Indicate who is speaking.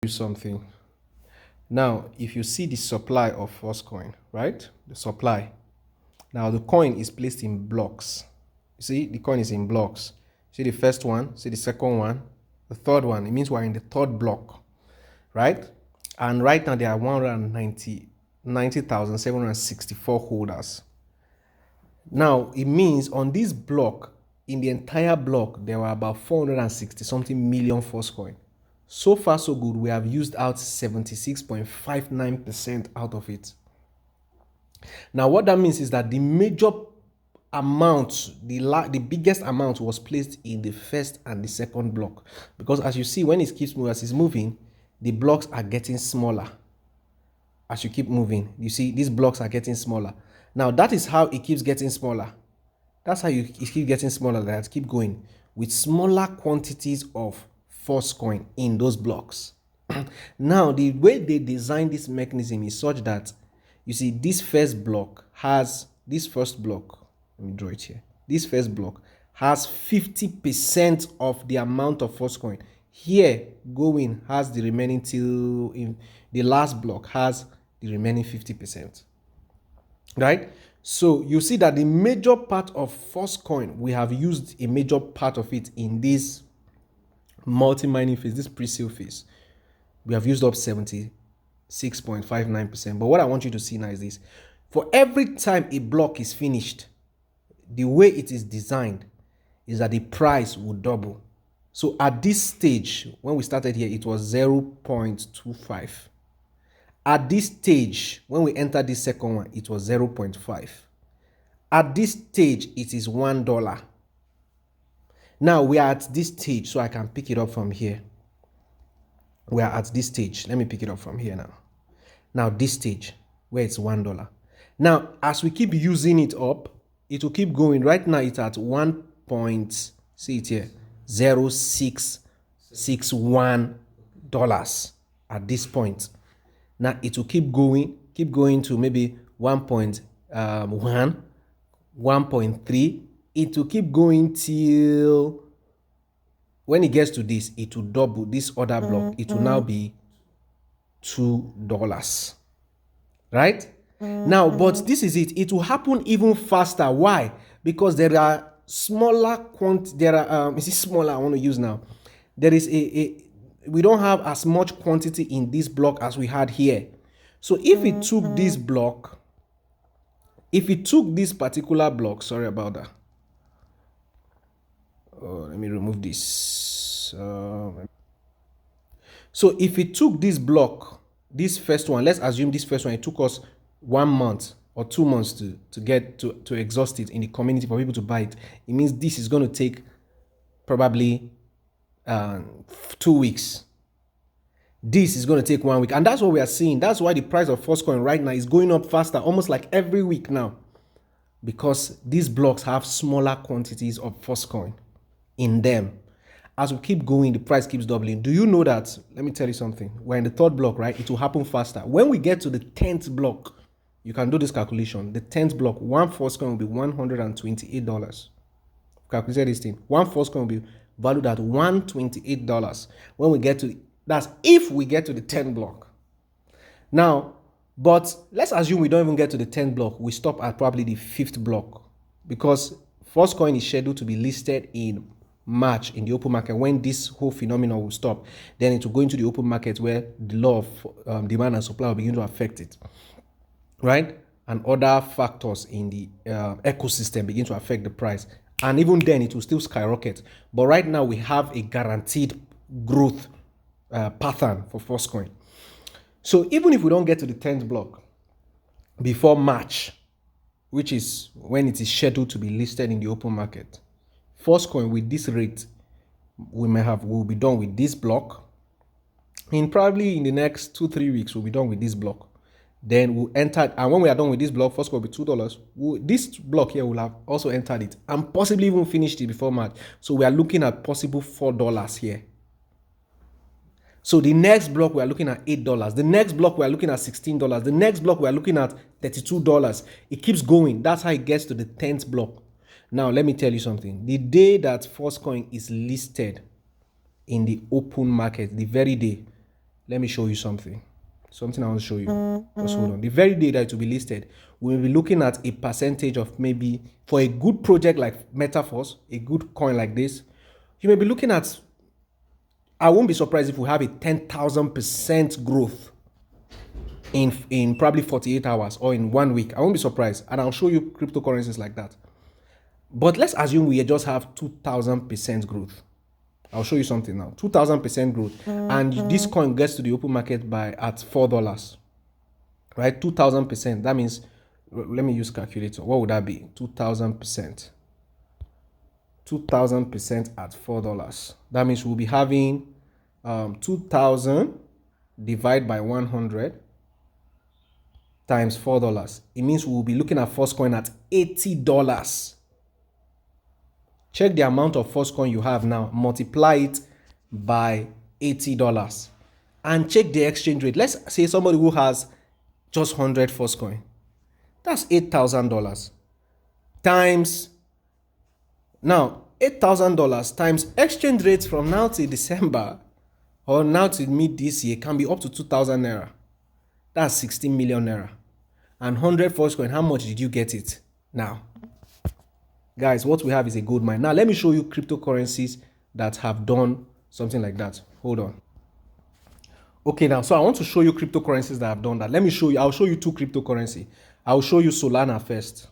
Speaker 1: something. Now, if you see the supply of first coin, right? The supply. Now, the coin is placed in blocks. You see, the coin is in blocks. See the first one, see the second one, the third one. It means we're in the third block, right? And right now, there are 190,764 holders. Now, it means on this block, in the entire block, there were about 460 something million first coin. So far, so good. We have used out 76.59% out of it. Now, what that means is that the major amount, the biggest amount was placed in the first and the second block. Because as you see, when it keeps moving, as it's moving, the blocks are getting smaller. As you keep moving, you see these blocks are getting smaller. Now, that is how it keeps getting smaller. That's how it keeps getting smaller. That keep going with smaller quantities of first coin in those blocks. Now, the way they design this mechanism is such that you see this first block has this first block. Let me draw it here. This first block has 50% of the amount of first coin. Here, going has the remaining till in the last block has the remaining 50%. Right? So you see that the major part of first coin, we have used a major part of it in this multi-mining phase, this pre-sale phase. We have used up 76.59%. But what I want you to see now is this. For every time a block is finished, the way it is designed is that the price will double. So at this stage, when we started here, it was 0.25. At this stage, when we entered this second one, it was 0.5. At this stage, it is $1. Now we are at this stage, so I can pick it up from here. We are at this stage. Let me pick it up from here now. Now this stage, where it's $1. Now, as we keep using it up, it will keep going. Right now, it's at 1.0661 at this point. Now it will keep going to maybe 1.1, 1.3. It will keep going till when it gets to this, it will double this other block. It will now be $2. Right? Now, but this is it. It will happen even faster. Why? Because there are smaller is it smaller I want to use now? There is we don't have as much quantity in this block as we had here. So if it took this block, if it took this particular block, sorry about that. Let me remove this. So if it took this block, this first one, let's assume this first one, it took us 1 month or 2 months to get to exhaust it in the community for people to buy it. It means this is going to take probably 2 weeks. This is going to take 1 week, and that's what we are seeing. That's why the price of first coin right now is going up faster, almost like every week now, because these blocks have smaller quantities of first coin in them. As we keep going, the price keeps doubling. Do you know that? Let me tell you something. We're in the third block, right? It will happen faster. When we get to the 10th block, you can do this calculation. The 10th block, one first coin will be $128. Calculate this thing. One first coin will be valued at $128. When we get to, that's if we get to the 10th block. Now, but let's assume we don't even get to the 10th block. We stop at probably the 5th block, because first coin is scheduled to be listed in March in the open market. When this whole phenomenon will stop, then it will go into the open market where the law of demand and supply will begin to affect it, right? And other factors in the ecosystem begin to affect the price. And even then, it will still skyrocket. But right now, we have a guaranteed growth pattern for first coin. So even if we don't get to the 10th block before March, which is when it is scheduled to be listed in the open market, first coin with this rate, we'll be done with this block. Probably in the next 2-3 weeks, we'll be done with this block. Then we'll enter, and when we are done with this block, first coin will be $2. This block here will have also entered it and possibly even finished it before March. So we are looking at possible $4 here. So the next block we are looking at $8. The next block we are looking at $16. The next block we are looking at $32. It keeps going. That's how it gets to the 10th block. Now, let me tell you something. The day that first coin is listed in the open market, the very day, let me show you something. Something I want to show you. Just hold on. The very day that it will be listed, we'll be looking at a percentage of maybe for a good project like Metaforce, a good coin like this, you may be looking at, I won't be surprised if we have a 10,000% growth in probably 48 hours or in 1 week. I won't be surprised. And I'll show you cryptocurrencies like that. But let's assume we just have 2,000% growth. I'll show you something now. 2,000% growth. And this coin gets to the open market by at $4. Right? 2,000%. That means, let me use calculator. What would that be? 2,000%. 2,000% at $4. That means we'll be having 2,000 divided by 100 times $4. It means we'll be looking at first coin at $80. Check the amount of first coin you have now, multiply it by $80 and check the exchange rate. Let's say somebody who has just 100 first coin. That's $8,000 times, now $8,000 times exchange rates from now till December or now till mid this year can be up to 2,000 naira. That's 16 million naira. And 100 first coin, how much did you get it? Now, guys, what we have is a gold mine. Now, let me show you cryptocurrencies that have done something like that. Hold on. Okay, now, so I want to show you cryptocurrencies that have done that. Let me show you, I'll show you two cryptocurrency. I'll show you Solana first.